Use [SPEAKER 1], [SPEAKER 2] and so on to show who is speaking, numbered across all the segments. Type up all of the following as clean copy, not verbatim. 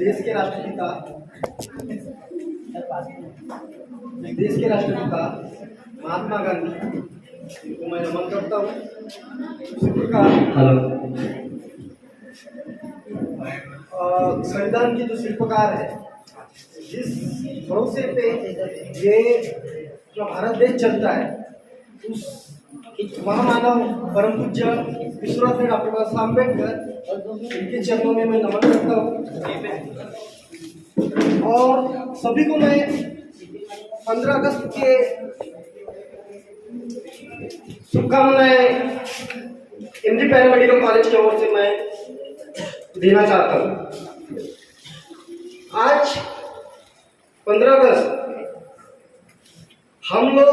[SPEAKER 1] देश के राष्ट्रपिता देश के राष्ट्रपिता महात्मा गांधी को मैं नमन करता हूँ। इसी प्रकार संविधान के जो शिल्पकार है, जिस भरोसे पे ये जो भारत देश चलता है, उस महामानव परम पूज्य विश्वरत्न डॉक्टर बाबा साहब अम्बेडकर, इनके चरणों में मैं नमन करता हूँ। और सभी को मैं 15 अगस्त के शुभकामनाएं एमडी पैरामेडिकल कॉलेज की ओर से मैं देना चाहता हूँ। आज 15 अगस्त हम लोग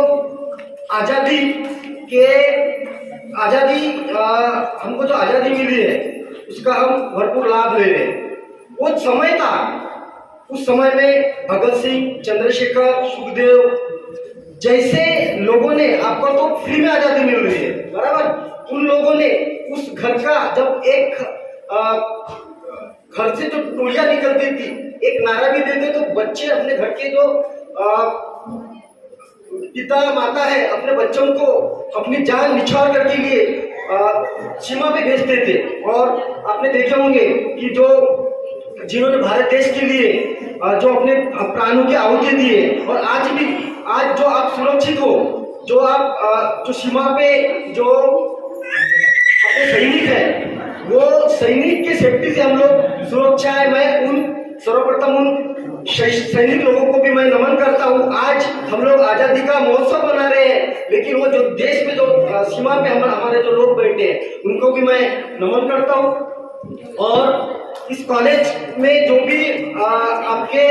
[SPEAKER 1] हमको जो आज़ादी मिली है उसका हम भरपूर लाभ ले रहे हैं। वो समय था, उस समय में भगत सिंह, चंद्रशेखर, सुखदेव जैसे लोगों ने, आपको तो फ्री में आज़ादी मिल रही है बराबर, उन लोगों ने उस घर का जब एक घर से जो टोलियां निकलती थी, एक नारा भी देते तो बच्चे अपने घर के जो पिता माता है अपने बच्चों को अपनी जान निछावर करने के लिए सीमा पे भेजते थे। और आपने देखे होंगे कि जिन्होंने भारत देश के लिए जो अपने प्राणों की आहुति दिए, और आज जो आप सुरक्षित हो, जो सीमा पे जो अपने सैनिक है, वो सैनिक के सेफ्टी से हम लोग सुरक्षा है। मैं सर्वप्रथम उन सैनिक लोगों को भी मैं नमन करता हूँ। आज हम लोग आजादी का महोत्सव मना रहे हैं, लेकिन वो जो देश में जो सीमा पे हमारे जो लोग बैठे हैं उनको भी मैं नमन करता हूँ। और इस कॉलेज में जो भी आपके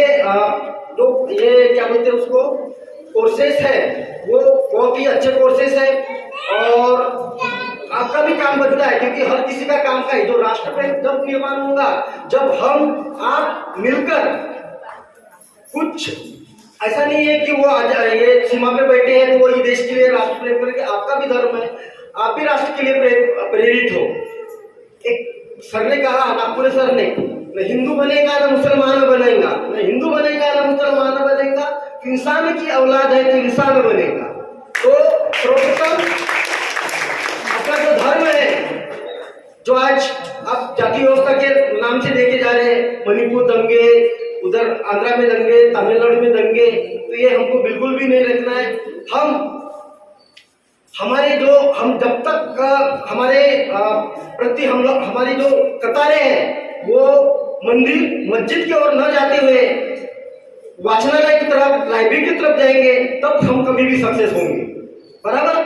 [SPEAKER 1] जो ये क्या बोलते हैं उसको कोर्सेस है, वो बहुत ही अच्छे कोर्सेस है और आपका भी काम बनता है, क्योंकि हर किसी का काम का है। जो राष्ट्र पे जब निर्माण होगा, जब हम आप मिलकर, कुछ ऐसा नहीं है कि वो ये सीमा पे बैठे हैं तो वो ये देश के लिए राष्ट्र प्रेम करेंगे। आपका भी धर्म है, आप भी राष्ट्र के लिए प्रेरित हो। एक सर ने कहा, नागपुर सर ने, न हिंदू बनेगा न मुसलमान बनेगा, न हिंदू बनेगा न मुसलमान बनेगा, इंसान की औलाद है तो इंसान बनेगा। तो सर्वप्रथम अपना जो धर्म है, जो आज आप जाति व्यवस्था के नाम से देखे जा रहे हैं, मणिपुर दंगे, उधर आंध्रा में दंगे, तमिलनाडु में दंगे, तो ये हमको बिल्कुल भी नहीं रखना है। हम जब तक हमारे प्रति हमारी जो कतारें हैं वो मंदिर मस्जिद की ओर न जाते हुए वाचनालय की तरफ, लाइब्रेरी की तरफ जाएंगे, तब हम कभी भी सक्सेस होंगे बराबर।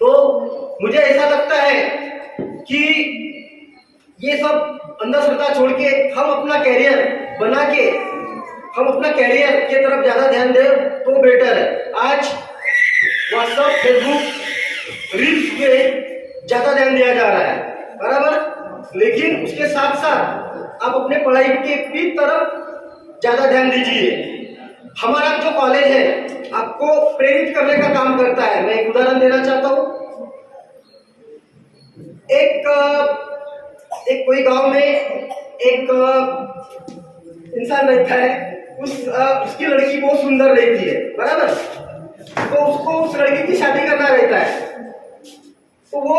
[SPEAKER 1] तो मुझे ऐसा लगता है कि ये सब अंधश्रद्धा छोड़ के हम अपना कैरियर बना के, हम अपना कैरियर की तरफ ज्यादा ध्यान दें तो बेटर है। आज व्हाट्सएप, फेसबुक, रील्स पे ज्यादा ध्यान दिया जा रहा है बराबर, लेकिन उसके साथ साथ आप अपने पढ़ाई के भी तरफ ज्यादा ध्यान दीजिए। हमारा जो कॉलेज है आपको प्रेरित करने का काम करता है। मैं एक उदाहरण देना चाहता हूँ। एक कोई गांव में एक इंसान रहता है, उसकी लड़की बहुत सुंदर रहती है बराबर, तो उसको उस लड़की की शादी करना रहता है। तो वो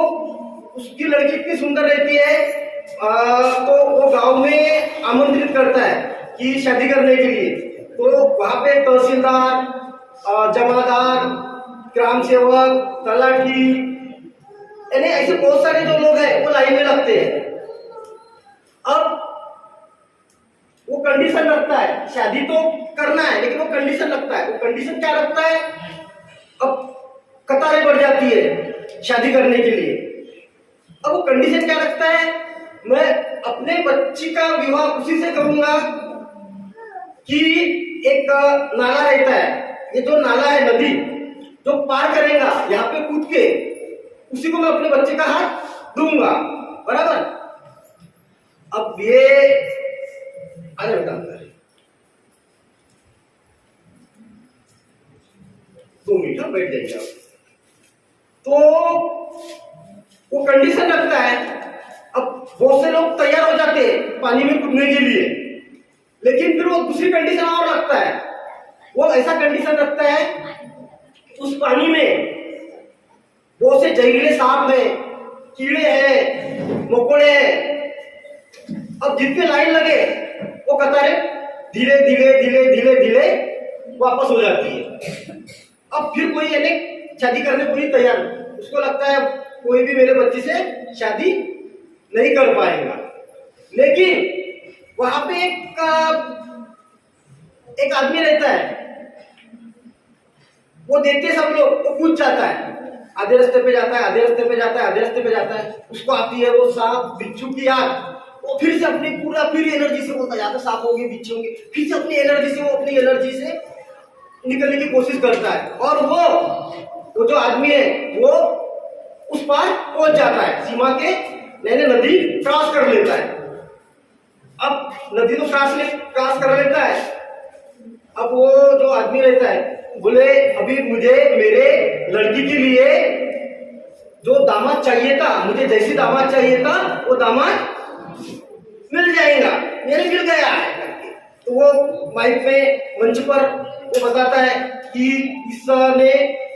[SPEAKER 1] उसकी लड़की इतनी सुंदर रहती है तो वो गांव में आमंत्रित करता है कि शादी करने के लिए। तो वहां पे तहसीलदार, जमादार, ग्राम सेवक, तलाठी, यानी ऐसे बहुत सारे जो लोग हैं वो लाइन में लगते हैं। अब वो कंडीशन रखता है, शादी तो करना है लेकिन वो कंडीशन रखता है। वो कंडीशन क्या रखता है? अब कतारें बढ़ जाती है शादी करने के लिए। अब वो कंडीशन क्या रखता है? मैं अपने बच्ची का विवाह उसी से करूंगा कि एक नाला रहता है, ये जो नाला है, नदी जो पार करेगा यहाँ पे कूद के, उसी को मैं अपने बच्चे का हाथ दूंगा बराबर। अब ये आगे बेटा 2 मिनट बैठ जाइए। तो वो कंडीशन रखता है। अब बहुत से लोग तैयार हो जाते हैं पानी में कूदने के लिए, लेकिन फिर वो दूसरी कंडीशन और रखता है, वो ऐसा कंडीशन रखता है उस पानी में बहुत से जहरीले सांप है, कीड़े हैं, मकोड़े हैं। अब जितने लाइन लगे वो कतारें धीरे धीरे धीरे धीरे धीरे वापस हो जाती है। अब फिर कोई यानी शादी करने को ही तैयार, उसको लगता है कोई भी मेरे बच्चे से शादी नहीं कर पाएगा। लेकिन वहां पे एक आदमी रहता है, वो देखते सब लोग, वो कूद जाता है, आधे रास्ते पे जाता है, आधे रास्ते पे जाता है, आधे रास्ते पे जाता है, उसको आती है वो सांप बिच्छू की याद। वो फिर से अपनी पूरा फिर एनर्जी से बोलता जाता, सांप होगी बिच्छू होगी, फिर से अपनी एनर्जी से वो अपनी एनर्जी से निकलने की कोशिश करता है। और वो जो आदमी है वो उस पार पहुंच जाता है, सीमा के नदी क्रॉस कर लेता है। अब नदी तो क्रॉस कर लेता है। अब वो जो आदमी रहता है बोले अभी मुझे मेरे लड़की के लिए जो दामाद चाहिए था, मुझे जैसी दामाद चाहिए था वो दामाद मिल जाएगा, मेरे मिल गया है। तो वो माइक में मंच पर वो बताता है कि इसने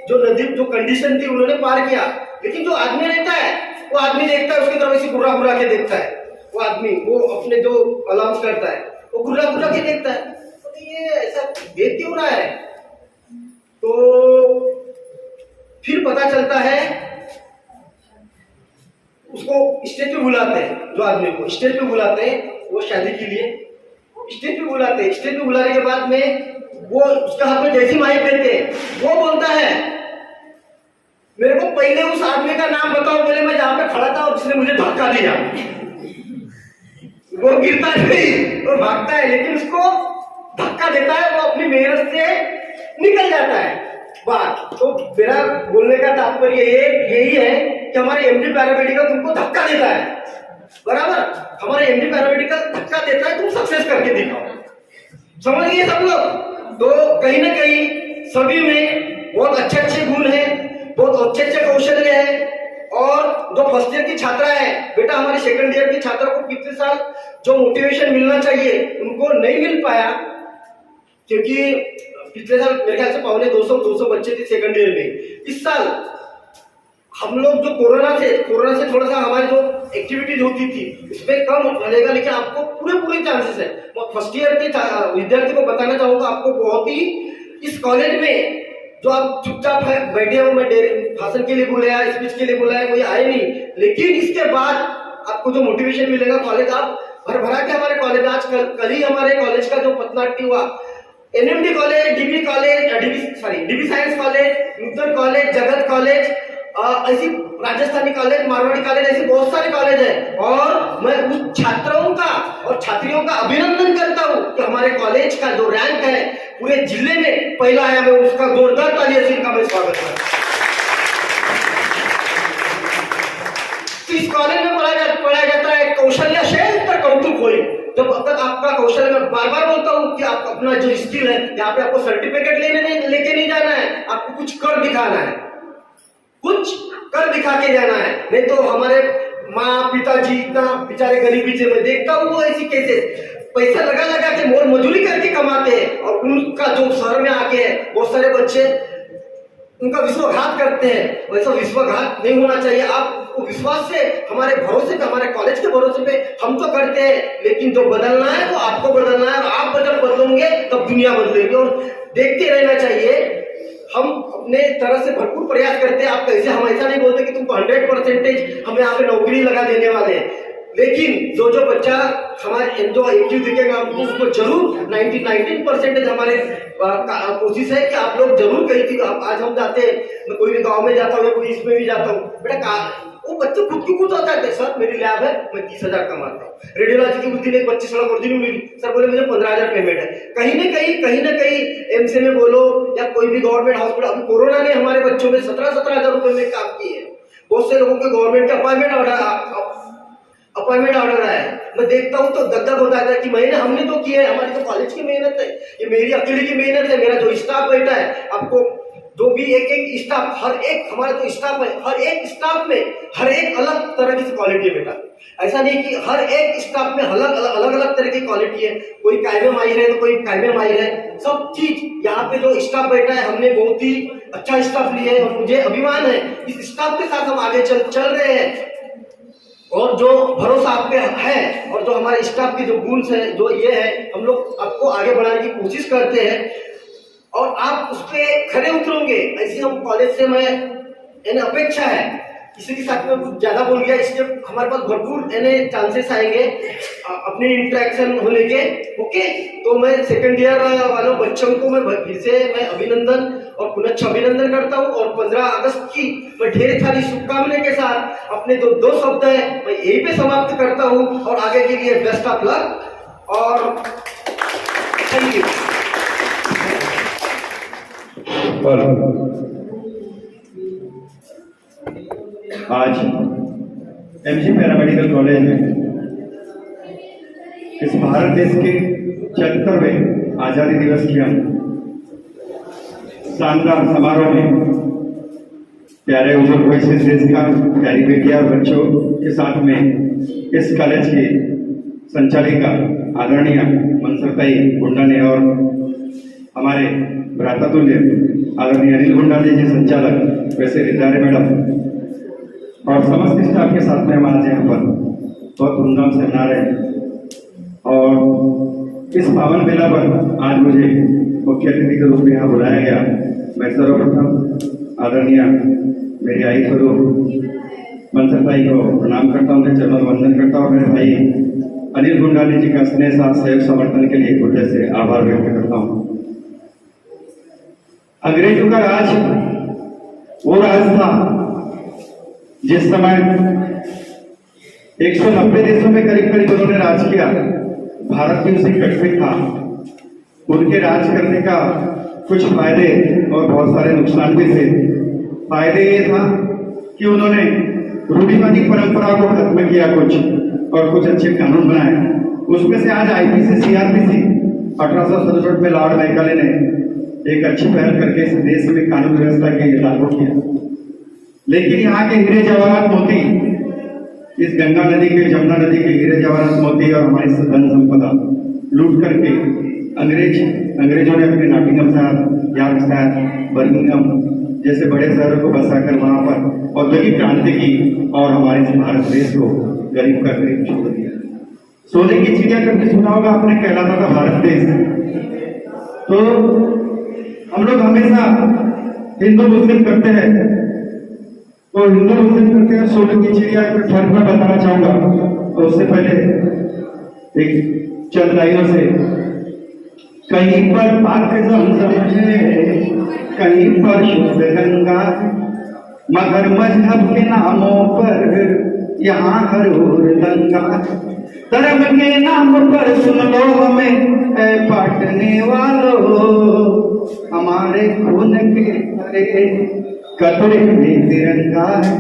[SPEAKER 1] जो नदी जो कंडीशन थी उन्होंने पार किया। लेकिन जो आदमी रहता है वो आदमी देखता है उसकी तरफ ऐसे घुरा घुरा के देखता है, वो आदमी वो अपने जो अलाउंस करता है वो घुरा घुरा के देखता है, तो ये ऐसा देख क्यों रहा है। तो फिर पता चलता है, उसको स्टेज पे बुलाते हैं, जो आदमी को स्टेज पे बुलाते हैं वो शादी के लिए स्टेज पे बुलाते हैं। स्टेज पे बुलाने के बाद में वो उसके हाथ में जैसी माइक देते हैं, वो बोलता है मेरे को पहले उस आदमी का नाम बताओ। बोले मैं जहां पे खड़ा था और जिसने मुझे धक्का दिया। वो गिरता नहीं, वो भागता है, लेकिन उसको धक्का देता है, वो अपनी मेहनत से निकल जाता है बात। तो मेरा बोलने का तात्पर्य यही है कि हमारे एमडी पैरामेडिकल तुमको धक्का देता है, बराबर, हमारे एमडी पैरामेडिकल धक्का देता है, तुम सक्सेस करके दिखाओ। समझ गए सब लोग। तो कहीं ना कहीं सभी में बहुत अच्छे अच्छे गुण हैं, बहुत अच्छे अच्छे कौशल्य है। और जो फर्स्ट ईयर की छात्रा है बेटा, हमारे सेकंड ईयर की छात्रा को पिछले साल जो मोटिवेशन मिलना चाहिए उनको नहीं मिल पाया, क्योंकि पिछले साल मेरे ख्याल से 200 बच्चे थे सेकंड ईयर में। इस साल हम लोग जो कोरोना से थोड़ा सा हमारी जो एक्टिविटीज होती थी उसमें कम लगेगा, लेकिन आपको पूरे चांसेस है। फर्स्ट ईयर के विद्यार्थी को बताना चाहूंगा, आपको बहुत ही इस कॉलेज में जो आप चुपचाप है बैठे हो, मैं भाषण के लिए बुलाया, स्पीच के लिए बुलाया, कोई आए नहीं, लेकिन इसके बाद आपको जो मोटिवेशन मिलेगा, कॉलेज आप भर के हमारे कॉलेज आज कल ही हमारे कॉलेज का जो पथनाट्य हुआ, NMD college, DB science college, Nutan college, Jagat college, ऐसी राजस्थानी कॉलेज, मारवाड़ी कॉलेज, ऐसे बहुत सारे कॉलेज हैं। और मैं उस छात्रों का और छात्रियों का अभिनंदन करता हूं कि हमारे कॉलेज का जो रैंक है पूरे जिले में पहला आया, मैं उसका जोरदार तालियों से इनका मैं स्वागत करता हूं। इस कॉलेज में पढ़ाया जाता है कौशल्य शेल तर कौतुक होई। जब तक आपका कौशल, मैं बार बार बोलता हूँ कि आप अपना जो स्किल है, यहाँ पे आपको सर्टिफिकेट लेके नहीं जाना है, आपको कुछ कर दिखाना है, कुछ कर दिखा के जाना है। नहीं तो हमारे माँ पिताजी इतना बेचारे गरीबी से मैं देखता हूँ, वो ऐसी केसेस पैसा लगा के मोल मजूरी करके कमाते हैं, और उनका जो शहर में आके बहुत सारे बच्चे उनका विश्वासघात करते हैं। वैसा विश्वासघात नहीं होना चाहिए। आप विश्वास से, हमारे भरोसे पे, हमारे कॉलेज के भरोसे पे हम तो करते हैं, लेकिन जो बदलना है वो आपको बदलना है, और आप जब बदलोगे तब दुनिया बदलेगी। और देखते रहना चाहिए, हम अपने तरह से भरपूर प्रयास करते हैं। आप कैसे, हम ऐसा नहीं बोलते कि तुमको 100% हम यहाँ पे नौकरी लगा देने वाले हैं, लेकिन जो बच्चा हमारे जो एक्टिव दिखेगा हमको, उसको जरूर 19% हमारे कोशिश है कि आप लोग जरूर कहीं थी। आज हम जाते हैं, मैं कोई भी गांव में जाता हूँ, कोई इसमें भी जाता हूँ, बेटा वो बच्चे खुद की खुद होता है, सर मेरी लैब है, मैं 30,000 कमाता हूँ। रेडियोलॉजी की उस दिन एक 25 वर्दी मिली, सर बोले मुझे 15,000 पेमेंट है। कहीं ना कहीं एमसी में बोलो या कोई भी गवर्नमेंट हॉस्पिटल, अभी कोरोना ने हमारे बच्चों में 17,000 रुपए में काम किए। बहुत से लोगों के गवर्नमेंट के अपॉइंटमेंट ऑर्डर आया है। मैं देखता हूँ तो दगदग होता है कि हमने तो किया है, हमारी तो कॉलेज की मेहनत है, ये मेरी अकेले की मेहनत है, मेरा जो स्टाफ बैठा है, आपको जो भी एक एक स्टाफ, हर एक हमारा जो स्टाफ है, हर एक स्टाफ में हर एक अलग तरह की क्वालिटी है बेटा। ऐसा नहीं कि हर एक स्टाफ में अलग अलग तरह की क्वालिटी है, कोई कायदे माहिर है तो कोई कायदे माहिर है, सब चीज यहाँ पे जो स्टाफ बैठा है हमने बहुत ही अच्छा स्टाफ लिया है और मुझे अभिमान है इस स्टाफ के साथ हम आगे चल रहे हैं। और जो भरोसा आप पे है और जो हमारे स्टाफ के जो गुण है, जो ये है, हम लोग आपको आगे बढ़ाने की कोशिश करते हैं और आप उस पर खड़े उतरोगे, ऐसी हम कॉलेज से मैं अपेक्षा है। इसी के साथ में कुछ ज्यादा बोल गया, इसलिए हमारे पास भरपूर चांसेस आएंगे अपने इंटरेक्शन होने के। ओके, तो मैं सेकंड ईयर वालों बच्चों को मैं फिर से मैं अभिनंदन और पुनः अभिनंदन करता हूं और 15 अगस्त की मैं ढेर सारी शुभकामनाएं के साथ अपने जो 2 शब्द है मैं यहीं पे समाप्त करता हूं और आगे के लिए बेस्ट ऑफ लक और थैंक यू।
[SPEAKER 2] आज एमजी पैरामेडिकल कॉलेज में इस भारत देश के 74वें आजादी दिवस की हम शानदार समारोह में प्यारे बुजुर्ग वैसे देश का प्यारी बेटियां बच्चों के साथ में इस कॉलेज की संचालिका आदरणीय मनसरताई गुंडा ने और हमारे भ्रातातुल्य आदरणीय अनिल गुंडा जी संचालक वैसे रितारे मैडम और समस्त स्टाफ के साथ में हम आज यहाँ पर बहुत धूमधाम से मना रहे हैं। और इस पावन मेला पर आज मुझे मुख्य अतिथि के रूप में यहाँ बुलाया गया। मैं सर्वप्रथम आदरणीय मेरी आई स्वरूप मनसरताई को प्रणाम करता हूँ, चरण वंदन करता हूँ। मेरे भाई अनिल गुंडाली जी का स्नेह साथ सहयोग समर्थन के लिए हृदय से आभार व्यक्त करता हूँ। अंग्रेजों का राज वो राज था जिस समय 190 देशों में करीब करीब उन्होंने राज किया, भारत भी उसी कट में था। उनके राज करने का कुछ फायदे और बहुत सारे नुकसान भी थे। फायदे ये था कि उन्होंने रूढ़िवादी परंपरा को खत्म किया कुछ और कुछ अच्छे कानून बनाए। उसमें से आज आईपीसी सीआरपीसी 1867 में लॉर्ड मैकाले ने एक अच्छी पहल करके इस देश में कानून व्यवस्था के लिए लागू किया। लेकिन यहाँ के हीरे जवाहरात मोती, इस गंगा नदी के, जमुना नदी के हीरे जवाहरात मोती और हमारी धन संपदा लूट करके अंग्रेजों ने अपने नॉटिंघम शहर, यॉर्कशायर, बर्मिंघम जैसे बड़े शहरों को बसाकर वहां पर औद्योगिक क्रांति की और हमारे भारत देश को गरीब का गरीब छोड़ दिया। सोने की चिड़िया कभी सुना होगा आपने, कहलाता था भारत देश। तो हम लोग हमेशा हिंदू मुस्लिम करते हैं, तो हिंदू मुस्लिम करते हैं सोने की चिड़िया के फर्क में बताना चाहूंगा। तो उससे पहले एक चंद लाइनों से, कहीं पर पाक ज़मज़म है, कहीं पर शुद्ध गंगा, मगर मजहब के नामों पर यहाँ हर ओर दंगा। धर्म के नाम पर सुन लो हमें ऐ बांटने वालों, हमारे खून के हरे कतरे में तिरंगा है,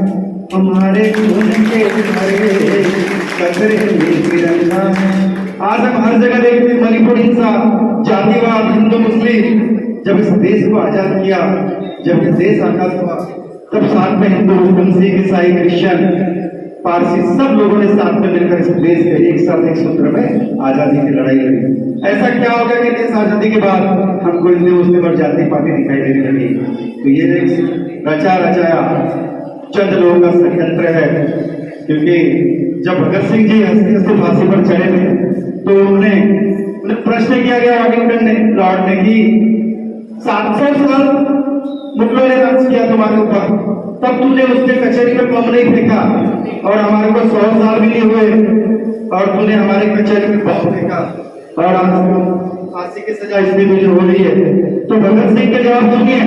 [SPEAKER 2] हमारे खून के हरे कतरे में तिरंगा है। आज हम हर जगह देखते हैं मणिपुर हिंसा, जातिवाद, हिंदू मुस्लिम। जब इस देश को आजाद किया, जब ये देश आजाद हुआ, तब साथ में हिंदू मुस्लिम सिख ईसाई क्रिश्चियन पारसी सब लोगों ने साथ में मिलकर इस देश के एक साथ एक सूत्र में आजादी की लड़ाई लड़ी। ऐसा क्या होगा कि देश आजादी के बाद हमको हिंदू मुस्लिम और जाति पाति दिखाई देने लगी? तो ये एक रचा रचाया चंद लोगों का षड्यंत्र है। क्योंकि जब भगत सिंह जी हंसते हंसते फांसी पर चढ़े थे तो उन्हें प्रश्न किया गया वाशिंगटन ने, लॉर्ड ने, कि 700 साल मुगलों ने राज किया तुम्हारे ऊपर, तब तूने उसके कचहरी में बम नहीं फेंका, और हमारे को 100 साल भी नहीं हुए और तूने हमारे कचहरी में बम फेंका, और आज फांसी की सजा इसलिए मुझे हो रही है। तो भगत सिंह के जवाब सुनिए।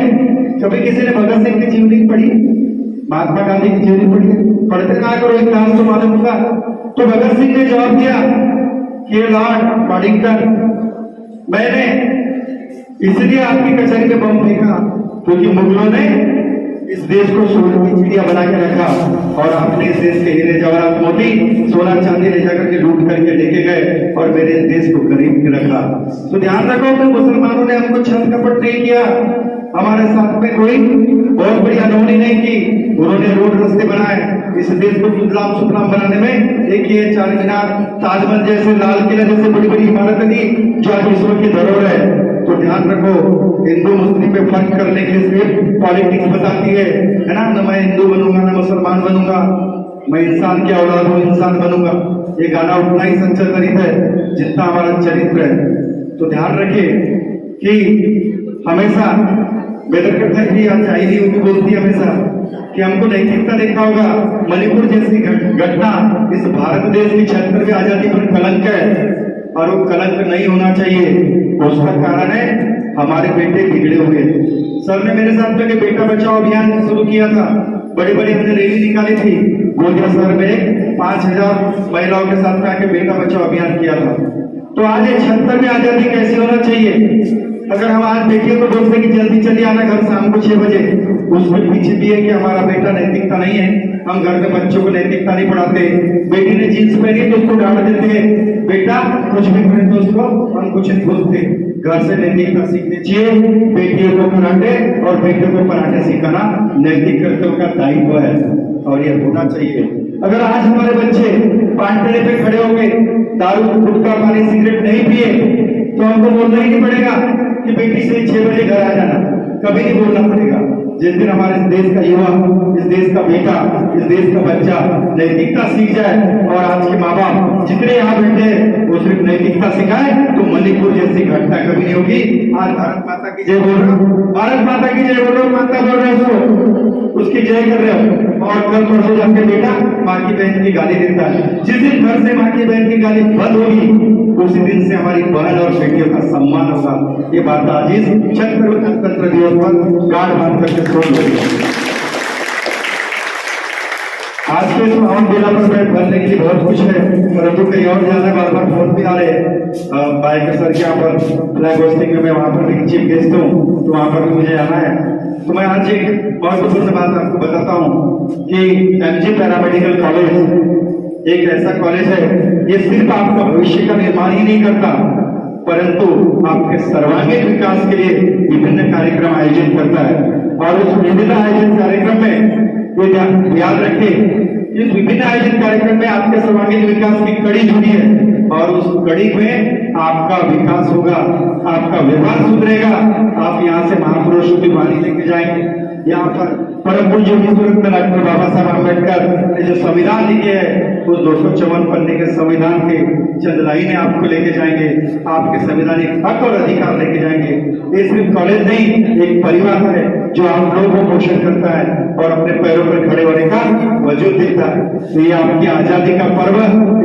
[SPEAKER 2] कभी किसी ने भगत सिंह की जीवनी पढ़ी, महात्मा गांधी की जीवनी पढ़ी? पढ़ते ना करो, इतिहास तो मालूम होगा। तो भगत सिंह ने जवाब दिया कि लॉर्ड वाशिंगटन, मैंने इसलिए आपकी कचहरी में बम फेंका क्योंकि मुगलों ने इस देश को सोने की चिड़िया बना के रखा और आपने इस देश के हीरे जवाहरात मोती सोना चांदी ले जाकर के लूट करके लेके गए और मेरे देश को गरीब के रखा। तो ध्यान रखो कि मुसलमानों ने हमको छल कपट नहीं किया, हमारे साथ में कोई बहुत बड़ी अनहोनी नहीं की। उन्होंने रोड रास्ते बनाए, इस देश को सुजलाम सुफलाम बनाने में एक ये चार मीनार, ताजमहल जैसे, लाल किला जैसे बड़ी बड़ी इमारतें दी जो आज विश्व की धरोहर है। तो ध्यान रखो, हिंदू मुस्लिम में फर्क करने के लिए सिर्फ पॉलिटिक्स बताती है ना। न मैं हिंदू बनूंगा न मुसलमान बनूंगा, मैं इंसान की औलाद हूँ, इंसान बनूंगा। ये गाना उतना ही सच्चा चरित्र है जितना हमारा चरित्र है। तो ध्यान रखिए कि हमेशा बेदरकत की चाइनी उनकी बोलती है हमेशा कि हमको नैतिकता देखना होगा। मणिपुर जैसी घटना इस भारत देश की 76वीं आजादी पर कलंक है और वो कलंक नहीं होना चाहिए। उसका कारण है हमारे बेटे बिगड़े हुए। सर ने मेरे साथ में बेटा बचाओ अभियान शुरू किया था, बड़ी बड़ी हमने रैली निकाली थी। गोंदिया शहर में 5000 महिलाओं के साथ में आके बेटा बचाओ अभियान किया था। तो आज 76वीं आजादी कैसी होना चाहिए? अगर हम आज बेटियों को बोलते कि जल्दी चली आना घर शाम को 6 बजे, उसके पीछे भी है कि हमारा बेटा नैतिकता नहीं है। हम घर में बच्चों को नैतिकता नहीं पढ़ाते। बेटी ने जींस पहनी तो उसको डांट देते हैं, बेटा कुछ भी करे तो उसको हम कुछ नहीं बोलते। घर से नैतिकता सीखनी चाहिए। बेटियों को कराटे और बेटों को पराठे सिखाना नैतिक कर्तव्य का दायित्व है और ये होना चाहिए। अगर आज हमारे बच्चे पानठेले पे खड़े होंगे, दारू गुटखा पानी सिगरेट नहीं पिए तो हमको बोलना ही नहीं पड़ेगा कि बेटी से 6 बजे घर आ जाना, कभी नहीं बोलना पड़ेगा। जिस दिन हमारे इस देश का युवा, इस देश का बेटा, इस देश का बच्चा नैतिकता सीख जाए और आज के माँ बाप जितने यहाँ बैठे हैं वो सिर्फ नैतिकता सिखाए तो मणिपुर जैसी घटना कभी नहीं होगी। आज भारत माता की जय बोल रहे हो, भारत माता की जय बोल रहे हो, माता बोल रहे हो, उसकी जय कर रहे हो। और कल परसों जाके बेटा माँ की बहन की गाली देता है। जिस दिन घर से माँ की बहन की गाली बंद होगी उसी दिन से हमारी बहन और बेटियों का सम्मान होगा। ये बात आज इस 76वें गणतंत्र दिवस पर गाढ़ बांध करके सोच रही। आज के इस पावन बेला पर मैं बोलने के लिए बहुत कुछ है, परंतु कहीं और जाना बार बार फोन भी आ रहे हैं। बाइक सर के यहाँ पर फ्लैग होस्टिंग में मैं वहां पर भी चीफ गेस्ट हूँ, तो वहां पर भी मुझे आना है। तो मैं आज एक महत्वपूर्ण बात आपको बताता हूँ कि एमजी पैरामेडिकल कॉलेज एक ऐसा कॉलेज है, ये सिर्फ आपका भविष्य का निर्माण ही नहीं करता परंतु आपके सर्वांगीण विकास के लिए विभिन्न कार्यक्रम आयोजित करता है। और उस विभिन्न आयोजित कार्यक्रम में ये याद रखें, इस विभिन्न आयोजित कार्यक्रम में आपके सर्वांगीण विकास की कड़ी जुड़ी है और उस कड़ी में आपका विकास होगा, आपका व्यवहार सुधरेगा। आप यहाँ से महापुरुषों की वाणी लेके जाएंगे। यहाँ पर परम पूज्य विश्वरत्न डॉक्टर बाबा साहब अम्बेडकर ने जो संविधान लिखे है उस 254 पन्ने के संविधान के चंद लाइनें आपको लेके जाएंगे, आपके संवैधानिक हक और अधिकार लेके जाएंगे। ये सिर्फ कॉलेज नहीं, एक परिवार है जो आप लोगों को पोषण करता है और अपने पैरों पर खड़े होने का वजूद देता है। तो ये आपकी आजादी का पर्व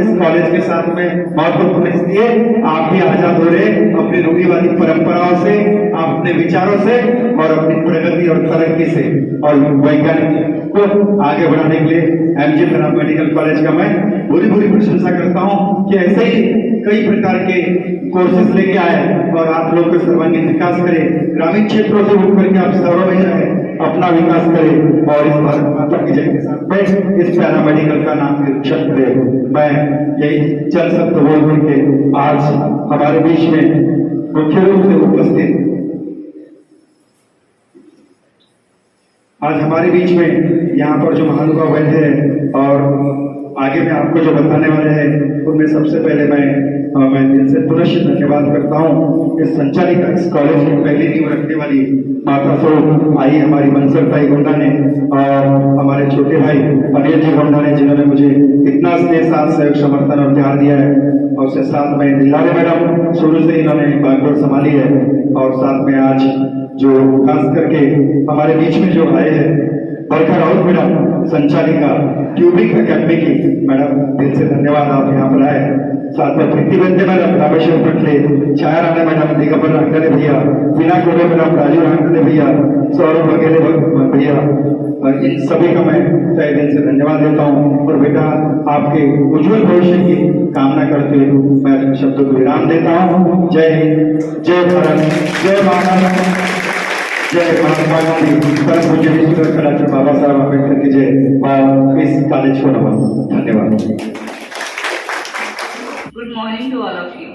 [SPEAKER 2] इस कॉलेज के साथ में महत्वपूर्ण इसलिए आप भी आजाद हो रहे अपनी रूढ़िवादी परंपराओं से, अपने विचारों से और अपनी प्रगति और तरक्की से और वैज्ञानिक को आगे बढ़ाने के लिए एमजी पैरामेडिकल कॉलेज का मैं पूरी प्रशंसा करता हूं कि ऐसे ही कई प्रकार के कोर्सेज लेके आए और आप लोग का सर्वांगीण विकास करें, ग्रामीण क्षेत्रों से उठ करके आप शहरों में जाए अपना विकास करें और इस भारत माता की जय के साथ में इस पैरामेडिकल का नाम निरीक्षण करें। मैं यही चल शब्द बोल करके आज हमारे बीच में मुख्य रूप से उपस्थित आज हमारे बीच में यहाँ पर जो महानुभाव बैठे हैं और आगे में आपको जो बताने वाले हैं उनमें सबसे पहले मैं दिल से पुनः धन्यवाद करता हूँ इस संचालिका, इस कॉलेज की पहली नींव रखने वाली माता स्वरूप आई हमारी बंसल भाई गोंडा ने और हमारे छोटे भाई अनिल जी गोंडा ने, जिन्होंने मुझे इतना स्नेह साथ सहयोग समर्थन और प्यार दिया है। और उसके साथ में दिलारे मैडम शुरू से इन्होंने बागडोर संभाली है और साथ में आज जो खास करके हमारे बीच में जो आए हैं बरखा राउत मैडम संचालिका ट्यूबिंग अकेडमी की, मैडम दिल से धन्यवाद आप यहाँ पर आए। साथ में प्रीति बंदे मैडम, रामेश्वर पटले, छाया राणा मैडम, दिगंबर रांगले भैया, मीना कोले मैडम, राजू रांगले भैया, सौरभ वगैरह भैया, और इन सभी का मैं तहे दिल से धन्यवाद देता हूँ। और बेटा आपके उज्जवल भविष्य की कामना करते हुए मैं अपने शब्दों को विराम देता हूँ। जय हिंद, जय भारत, जय भारत, जय महात्मा गांधी, परम पूज्य विश्वरत्न डॉक्टर बाबा साहब अम्बेडकर की जय और इस कॉलेज को नमन। धन्यवाद।
[SPEAKER 3] Good morning to all of you.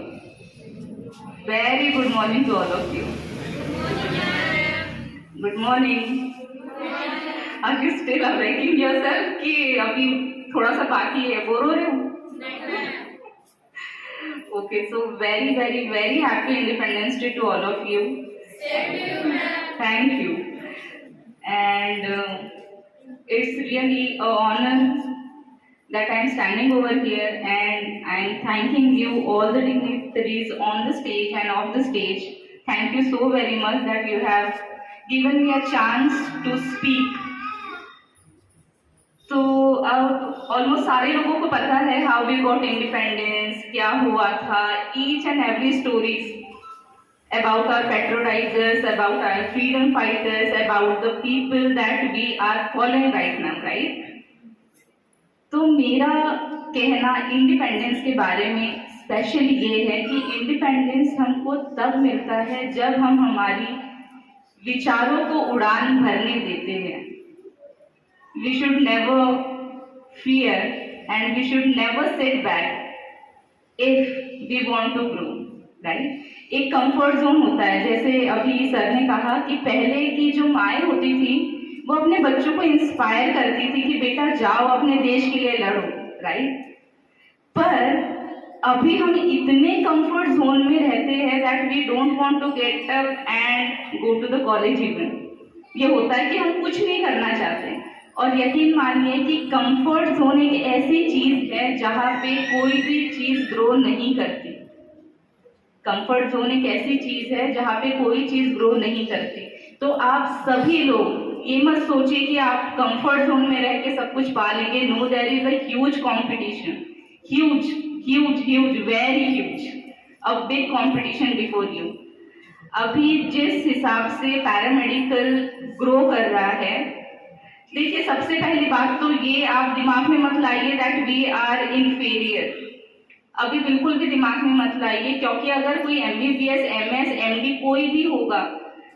[SPEAKER 3] Very good morning to all of you. Good morning. Are you still awaking yourself कि अभी थोड़ा सा बाकी है, बोर हो रहे हो? Okay, so very very very happy independence day to all of you. Thank you. And it's really an honor that I'm standing over here and I'm thanking you, all the dignitaries on the stage and off the stage. Thank you so very much that you have given me a chance to speak. तो almost सारे लोगों को पता है how we got independence, क्या हुआ था, each and every stories about our patriotisers, about our freedom fighters, about the people that we are following right now, right? तो मेरा कहना इंडिपेंडेंस के बारे में स्पेशल ये है कि इंडिपेंडेंस हमको तब मिलता है जब हम हमारी विचारों को उड़ान भरने देते हैं। We should never fear and we should never sit back if we want to grow, right? एक कंफर्ट जोन होता है, जैसे अभी सर ने कहा कि पहले की जो माएँ होती थी वो अपने बच्चों को इंस्पायर करती थी कि बेटा जाओ अपने देश के लिए लड़ो, राइट? पर अभी हम इतने कंफर्ट जोन में रहते हैं that we don't want to get up and go to the college even. ये होता है कि हम कुछ नहीं करना चाहते। और यकीन मानिए कि कंफर्ट जोन एक ऐसी चीज है जहाँ पे कोई भी चीज ग्रो नहीं करती। कंफर्ट जोन एक ऐसी चीज है जहाँ पे कोई चीज ग्रो नहीं करती। तो आप सभी लोग ये मत सोचिए कि आप कंफर्ट जोन में रह के सब कुछ पा लेंगे। No, there is a huge competition, huge huge huge, very huge, a big competition before you. अभी जिस हिसाब से पैरामेडिकल ग्रो कर रहा है, देखिए सबसे पहली बात तो ये आप दिमाग में मत लाइए दैट वी आर इनफीरियर। अभी बिल्कुल भी दिमाग में मत लाइए, क्योंकि अगर कोई MBBS, MS, MD कोई भी होगा,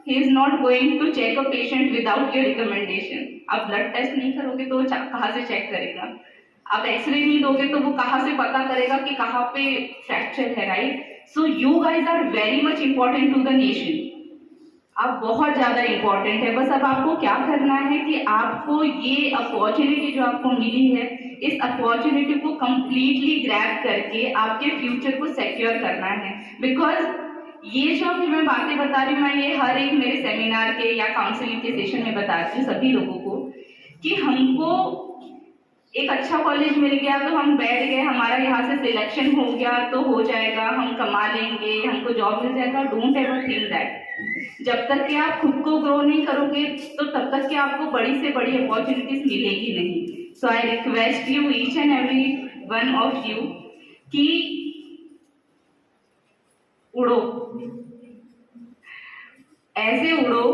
[SPEAKER 3] he is not going to check a patient without your recommendation. आप ब्लड टेस्ट नहीं करोगे तो कहाँ से चेक करेगा? आप एक्सरे नहीं दोगे तो वो कहाँ से पता करेगा कि कहाँ पे फ्रैक्चर है, right? So you guys are very much important to the nation. आप बहुत ज्यादा इंपॉर्टेंट है। बस अब आपको क्या करना है कि आपको ये अपॉर्चुनिटी जो आपको मिली है, इस अपॉर्चुनिटी को कंप्लीटली ग्रैब करके आपके फ्यूचर को सिक्योर करना है। बिकॉज ये जो मैं बातें बता रही हूँ, मैं ये हर एक मेरे सेमिनार के या काउंसलिंग के सेशन में बताती हूँ सभी लोगों को कि हमको एक अच्छा कॉलेज मिल गया तो हम बैठ गए, हमारा यहाँ से सिलेक्शन हो गया तो हो जाएगा, हम कमा लेंगे, हमको जॉब मिल जाएगा। Don't ever think that. जब तक कि आप खुद को ग्रो नहीं करोगे तो तब तक कि आपको बड़ी से बड़ी अपॉर्चुनिटीज मिलेगी नहीं। So I request you, each and every one of you, कि उड़ो, ऐसे उड़ो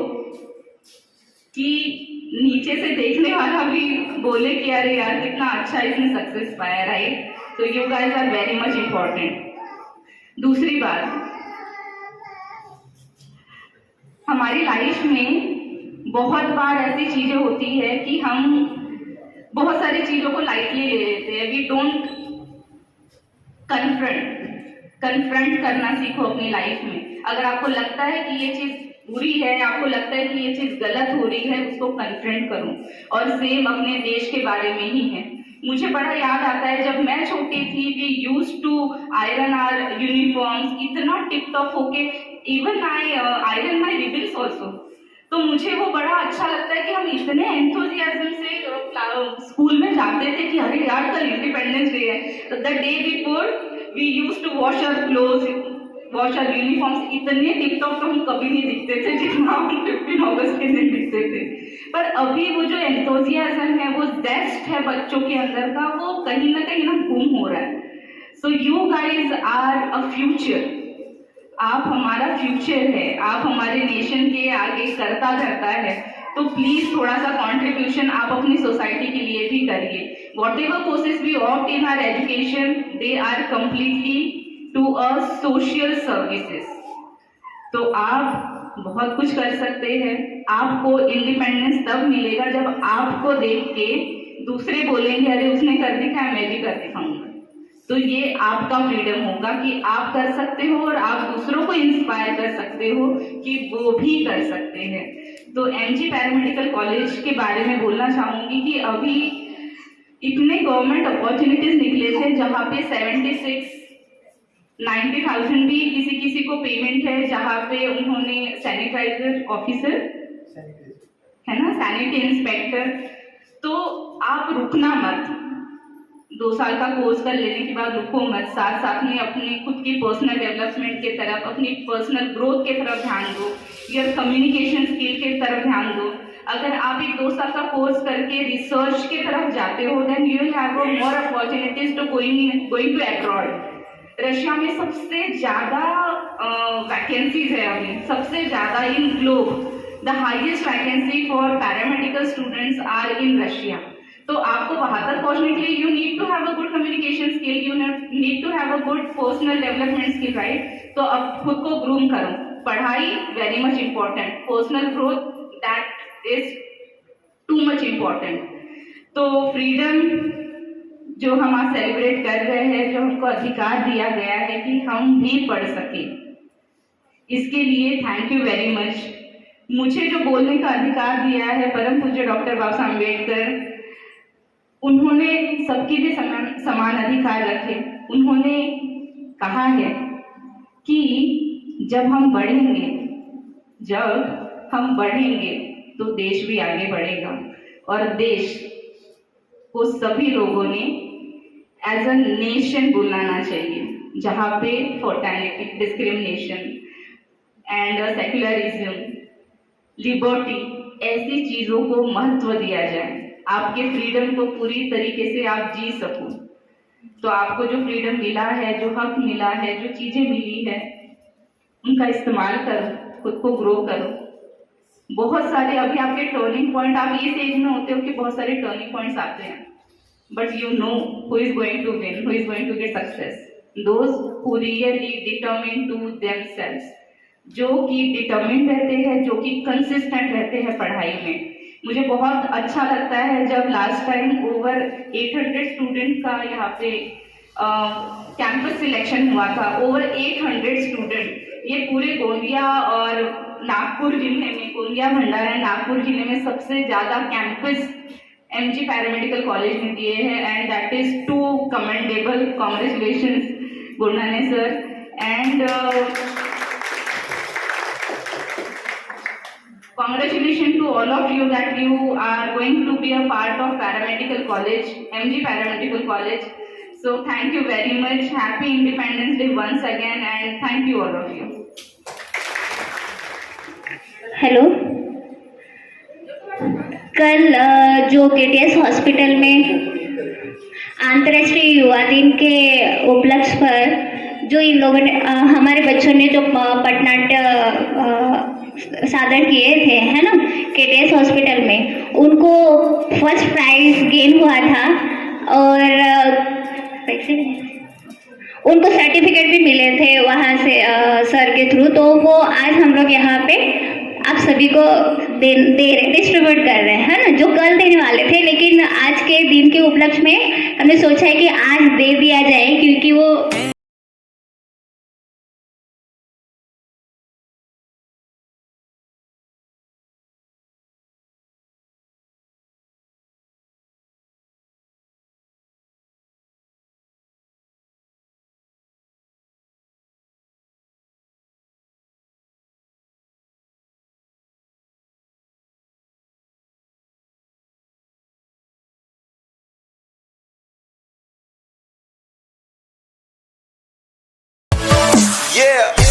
[SPEAKER 3] कि नीचे से देखने वाला भी बोले कि अरे यार कितना अच्छा इसने सक्सेस पाया, राइट? तो you guys are very much important. दूसरी बात, हमारी लाइफ में बहुत बार ऐसी चीजें होती है कि हम बहुत सारी चीजों को लाइटली ले लेते हैं। वी डोंट कन्फ्रंट करना सीखो अपनी लाइफ में। अगर आपको लगता है कि ये चीज बुरी है, आपको लगता है कि ये चीज गलत हो रही है, उसको कन्फ्रंट करो। और सेम अपने देश के बारे में ही है। मुझे बड़ा याद आता है जब मैं छोटी थी, we used to iron our uniforms, इतना टिप टॉप होके, even I iron my ribbons also. तो मुझे वो बड़ा अच्छा लगता है कि हम इतने एंथुजियाज्म से स्कूल में जाते थे कि अरे यार कल इंडिपेंडेंस डे है। The day before we used to wash our clothes, wash our uniforms. इतने टिप टॉप तो हम कभी नहीं दिखते थे जितना हम 15 अगस्त के दिन दिखते थे। पर अभी वो जो एंथुजियाज्म है, वो जेस्ट है बच्चों के अंदर का, वो कहीं ना गुम हो रहा है। So you guys are a future. आप हमारा फ्यूचर है, आप हमारे नेशन के आगे करता है। तो प्लीज थोड़ा सा कंट्रीब्यूशन आप अपनी सोसाइटी के लिए भी करिए। Whatever courses we opt in our education, they are completely to a social services. तो आप बहुत कुछ कर सकते हैं। आपको इंडिपेंडेंस तब मिलेगा जब आपको देख के दूसरे बोलेंगे अरे उसने कर दिखाया, मैं भी कर दिखाऊंगा। तो ये आपका फ्रीडम होगा कि आप कर सकते हो और आप दूसरों को इंस्पायर कर सकते हो कि वो भी कर सकते हैं। तो एमजी पैरामेडिकल कॉलेज के बारे में बोलना चाहूँगी कि अभी इतने गवर्नमेंट अपॉर्चुनिटीज निकले थे जहाँ पे 90,000 भी किसी किसी को पेमेंट है, जहाँ पे उन्होंने सैनिटाइजर ऑफिसर है ना, सैनिटरी इंस्पेक्टर। तो आप रुकना मत, 2 साल का कोर्स कर लेने के बाद रुको मत, साथ साथ में अपने खुद की पर्सनल डेवलपमेंट के तरफ, अपनी पर्सनल ग्रोथ के तरफ ध्यान दो, या कम्युनिकेशन स्किल के तरफ ध्यान दो। अगर आप एक 2 साल का कोर्स करके रिसर्च के तरफ जाते हो, then you will have more opportunities to going to abroad. Russia में सबसे ज्यादा वैकेंसीज है अभी, सबसे ज्यादा in globe. The highest vacancy for paramedical students are in Russia. तो आपको वहां तक पहुंचने के लिए you need to have a good communication skill, you need to have a good personal development skill, right. तो अब खुद को ग्रूम करो। पढ़ाई very much important, personal growth that is too much important. तो फ्रीडम जो हम आज सेलिब्रेट कर रहे हैं, जो हमको अधिकार दिया गया है कि हम भी पढ़ सके, इसके लिए थैंक यू वेरी मच। मुझे जो बोलने का अधिकार दिया है परम पूज्य डॉक्टर बाबा साहब अम्बेडकर, उन्होंने सबके लिए समान अधिकार रखे। उन्होंने कहा है कि जब हम बढ़ेंगे तो देश भी आगे बढ़ेगा, और देश को सभी लोगों ने एज अ नेशन बुलाना चाहिए, जहाँ पे फर्टाइलिटी, डिस्क्रिमिनेशन एंड सेक्युलरिज्म, लिबर्टी, ऐसी चीजों को महत्व दिया जाए, आपके फ्रीडम को पूरी तरीके से आप जी सको। तो आपको जो फ्रीडम मिला है, जो हक मिला है, जो चीजें मिली है, उनका इस्तेमाल करो, खुद को ग्रो करो। बहुत सारे अभी आपके टर्निंग पॉइंट, आप इस एज में होते हो कि बहुत सारे टर्निंग पॉइंट्स आते हैं, but you know who is going to win, who is going to get success, those who really determine to themselves, जो कि डिटरमिन रहते हैं, जो कि कंसिस्टेंट रहते हैं पढ़ाई में। मुझे बहुत अच्छा लगता है जब लास्ट टाइम ओवर 800 स्टूडेंट का यहाँ पे कैंपस सिलेक्शन हुआ था, ओवर 800 स्टूडेंट, ये पूरे गोंदिया और नागपुर जिले में, गोंदिया भंडारा नागपुर जिले में सबसे ज्यादा कैंपस एमजी पैरामेडिकल कॉलेज ने दिए हैं, and that is too commendable. Congratulations Gurnane sir, and congratulations to all of you that you are going to be a part of paramedical college, MG Paramedical College. So thank you very much. Happy Independence Day once again, and thank you all of you.
[SPEAKER 4] Hello, कल जो KTS hospital में अंतर्राष्ट्रीय युवा दिन के उपलक्ष्य पर जो इन लोगों ने हमारे बच्चों ने जो पटनाट्य सादर किए थे, है ना, केटीएस हॉस्पिटल में, उनको फर्स्ट प्राइज गेन हुआ था, और उनको सर्टिफिकेट भी मिले थे वहाँ से सर के थ्रू। तो वो आज हम लोग यहाँ पे आप सभी को डिस्ट्रीब्यूट कर रहे हैं, है ना, जो कल देने वाले थे, लेकिन आज के दिन के उपलक्ष्य में हमने सोचा है कि आज दे दिया जाए, क्योंकि वो
[SPEAKER 5] Yeah.